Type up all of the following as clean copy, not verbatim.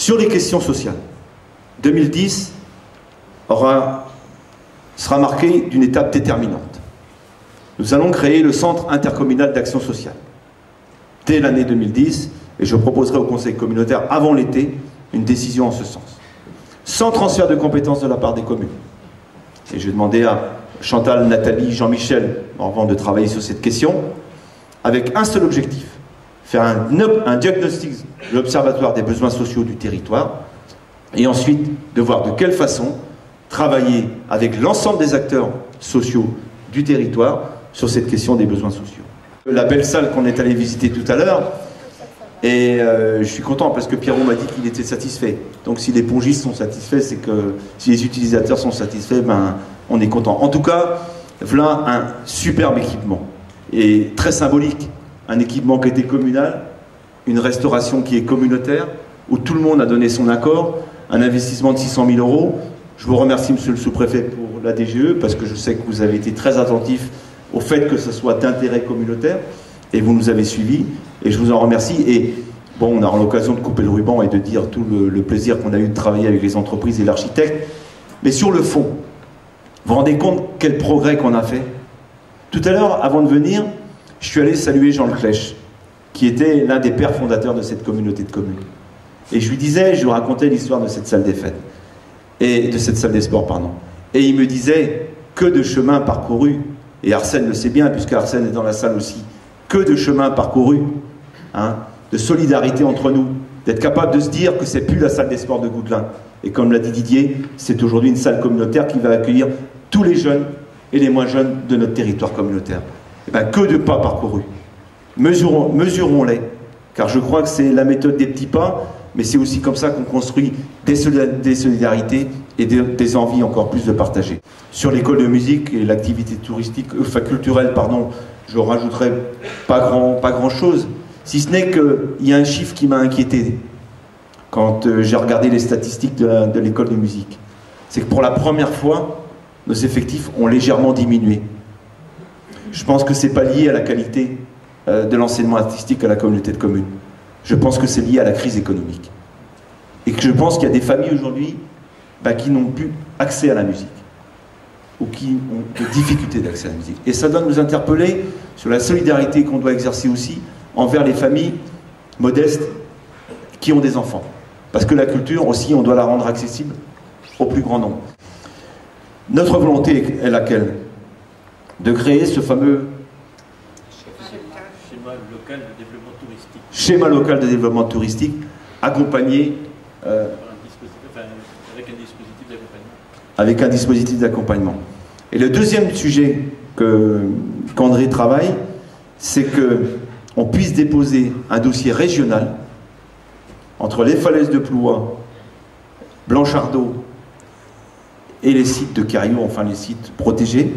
Sur les questions sociales, 2010 sera marqué d'une étape déterminante. Nous allons créer le Centre intercommunal d'action sociale dès l'année 2010, et je proposerai au Conseil communautaire avant l'été une décision en ce sens. Sans transfert de compétences de la part des communes. Et je vais demander à Chantal, Nathalie, Jean-Michel, avant de travailler sur cette question, avec un seul objectif, faire un diagnostic de l'Observatoire des besoins sociaux du territoire, et ensuite de voir de quelle façon travailler avec l'ensemble des acteurs sociaux du territoire sur cette question des besoins sociaux. La belle salle qu'on est allé visiter tout à l'heure, et je suis content parce que Pierrot m'a dit qu'il était satisfait. Donc si les pongistes sont satisfaits, c'est que si les utilisateurs sont satisfaits, ben, on est content. En tout cas, voilà un superbe équipement et très symbolique. Un équipement qui était communal, une restauration qui est communautaire, où tout le monde a donné son accord, un investissement de 600 000 €. Je vous remercie, monsieur le sous-préfet, pour la DGE, parce que je sais que vous avez été très attentif au fait que ce soit d'intérêt communautaire, et vous nous avez suivis, et je vous en remercie. Et bon, on aura l'occasion de couper le ruban et de dire tout le plaisir qu'on a eu de travailler avec les entreprises et l'architecte. Mais sur le fond, vous vous rendez compte quel progrès qu'on a fait? Tout à l'heure, avant de venir, je suis allé saluer Jean Leclèche, qui était l'un des pères fondateurs de cette communauté de communes. Et je lui racontais l'histoire de cette salle des fêtes, et de cette salle des sports, pardon. Et il me disait, que de chemin parcouru, et Arsène le sait bien, puisque Arsène est dans la salle aussi, que de chemin parcouru, hein, de solidarité entre nous, d'être capable de se dire que c'est plus la salle des sports de Goudelin. Et comme l'a dit Didier, c'est aujourd'hui une salle communautaire qui va accueillir tous les jeunes et les moins jeunes de notre territoire communautaire. Et bien, que de pas parcourus. Mesurons-les, car je crois que c'est la méthode des petits pas, mais c'est aussi comme ça qu'on construit des solidarités et des envies encore plus de partager. Sur l'école de musique et l'activité culturelle, pardon, je rajouterai pas grand-chose, si ce n'est qu'il y a un chiffre qui m'a inquiété quand j'ai regardé les statistiques de l'école de musique. C'est que pour la première fois, nos effectifs ont légèrement diminué. Je pense que ce n'est pas lié à la qualité de l'enseignement artistique à la communauté de communes. Je pense que c'est lié à la crise économique. Et que je pense qu'il y a des familles aujourd'hui qui n'ont plus accès à la musique, ou qui ont des difficultés d'accès à la musique. Et ça doit nous interpeller sur la solidarité qu'on doit exercer aussi envers les familles modestes qui ont des enfants. Parce que la culture aussi, on doit la rendre accessible au plus grand nombre. Notre volonté est laquelle? De créer ce fameux schéma local de développement touristique accompagné avec un dispositif d'accompagnement. Et le deuxième sujet qu'André travaille, c'est qu'on puisse déposer un dossier régional entre les falaises de Plouha, Blanchardot et les sites de Carriot, enfin les sites protégés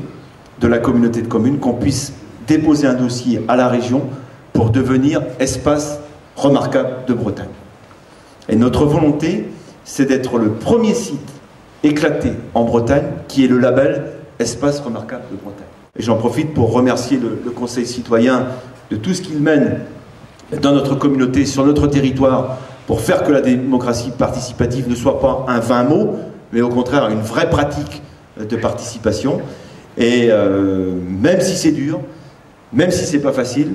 de la communauté de communes, qu'on puisse déposer un dossier à la région pour devenir espace remarquable de Bretagne. Et notre volonté, c'est d'être le premier site éclaté en Bretagne qui est le label espace remarquable de Bretagne. Et j'en profite pour remercier le Conseil citoyen de tout ce qu'il mène dans notre communauté, sur notre territoire, pour faire que la démocratie participative ne soit pas un vain mot, mais au contraire une vraie pratique de participation. Et même si c'est dur, même si c'est pas facile,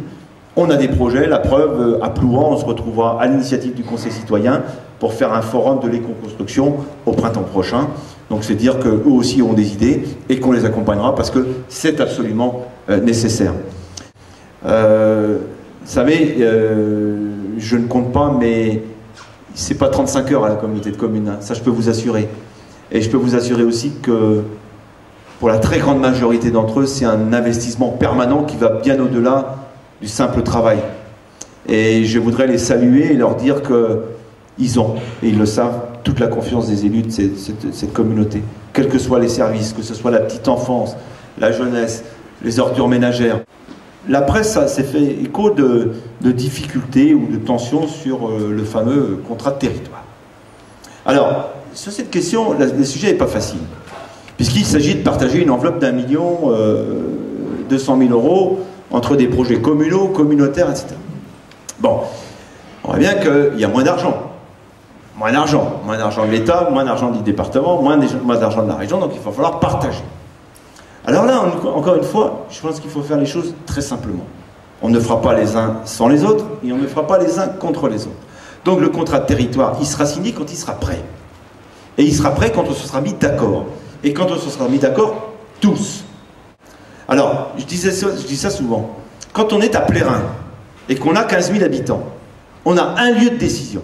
on a des projets. La preuve, à Plouha, on se retrouvera à l'initiative du Conseil citoyen pour faire un forum de l'éco-construction au printemps prochain. Donc c'est dire qu'eux aussi ont des idées et qu'on les accompagnera parce que c'est absolument nécessaire. Vous savez, je ne compte pas, mais c'est pas 35 heures à la communauté de communes, hein. Ça je peux vous assurer. Et je peux vous assurer aussi que pour la très grande majorité d'entre eux, c'est un investissement permanent qui va bien au-delà du simple travail. Et je voudrais les saluer et leur dire qu'ils ont, et ils le savent, toute la confiance des élus de cette communauté, quels que soient les services, que ce soit la petite enfance, la jeunesse, les ordures ménagères. La presse s'est fait écho de difficultés ou de tensions sur le fameux contrat de territoire. Alors, sur cette question, le sujet n'est pas facile, puisqu'il s'agit de partager une enveloppe d'1 200 000 € entre des projets communaux, communautaires, etc. Bon, on voit bien qu'il y a moins d'argent. moins d'argent de l'État, moins d'argent du département, moins d'argent de la région, donc il va falloir partager. Alors là, encore une fois, je pense qu'il faut faire les choses très simplement. On ne fera pas les uns sans les autres, et on ne fera pas les uns contre les autres. Donc le contrat de territoire, il sera signé quand il sera prêt. Et il sera prêt quand on se sera mis d'accord. Et quand on se sera mis d'accord, tous. Alors, je dis ça souvent. Quand on est à Plérin, et qu'on a 15 000 habitants, on a un lieu de décision.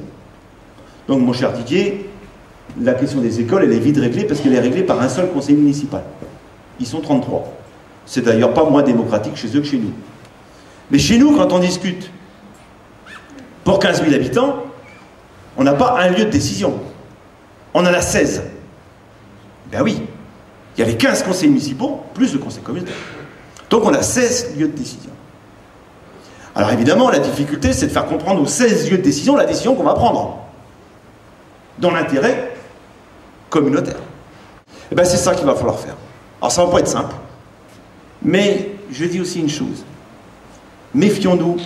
Donc mon cher Didier, la question des écoles, elle est vite réglée, parce qu'elle est réglée par un seul conseil municipal. Ils sont 33. C'est d'ailleurs pas moins démocratique chez eux que chez nous. Mais chez nous, quand on discute pour 15 000 habitants, on n'a pas un lieu de décision. On en a 16. Ben oui, il y a les 15 conseils municipaux, plus le conseil communautaire. Donc on a 16 lieux de décision. Alors évidemment, la difficulté, c'est de faire comprendre aux 16 lieux de décision la décision qu'on va prendre. Dans l'intérêt communautaire. Et bien c'est ça qu'il va falloir faire. Alors ça ne va pas être simple. Mais je dis aussi une chose. Méfions-nous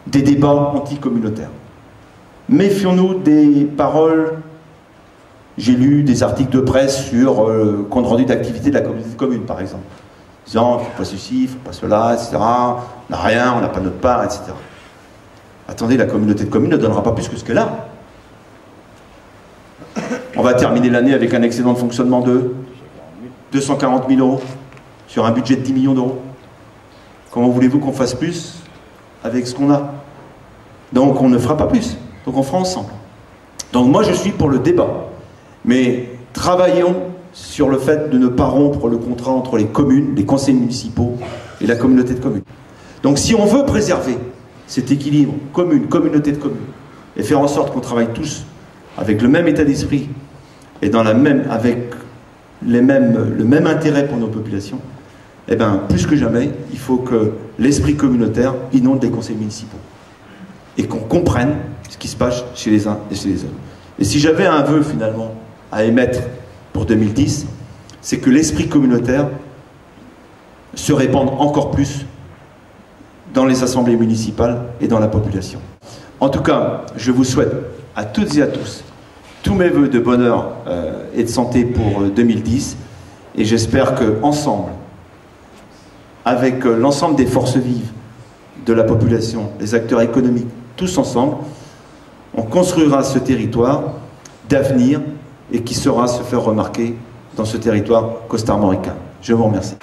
des débats anticommunautaires. Méfions-nous des paroles. J'ai lu des articles de presse sur compte rendu d'activité de la communauté de communes, par exemple. Disant, il ne faut pas ceci, il ne faut pas cela, etc. On n'a rien, on n'a pas notre part, etc. Attendez, la communauté de communes ne donnera pas plus que ce qu'elle a. On va terminer l'année avec un excédent de fonctionnement de 240 000 € sur un budget de 10 millions d'euros. Comment voulez-vous qu'on fasse plus avec ce qu'on a? Donc on ne fera pas plus. Donc on fera ensemble. Donc moi je suis pour le débat. Mais travaillons sur le fait de ne pas rompre le contrat entre les communes, les conseils municipaux et la communauté de communes. Donc si on veut préserver cet équilibre commune, communauté de communes, et faire en sorte qu'on travaille tous avec le même état d'esprit et avec le même intérêt pour nos populations, eh bien, plus que jamais, il faut que l'esprit communautaire inonde les conseils municipaux et qu'on comprenne ce qui se passe chez les uns et chez les autres. Et si j'avais un vœu, finalement, à émettre pour 2010, c'est que l'esprit communautaire se répande encore plus dans les assemblées municipales et dans la population. En tout cas, je vous souhaite à toutes et à tous tous mes vœux de bonheur et de santé pour 2010, et j'espère qu'ensemble, avec l'ensemble des forces vives de la population, les acteurs économiques, tous ensemble, on construira ce territoire d'avenir et qui saura se faire remarquer dans ce territoire costarmoricain. Je vous remercie.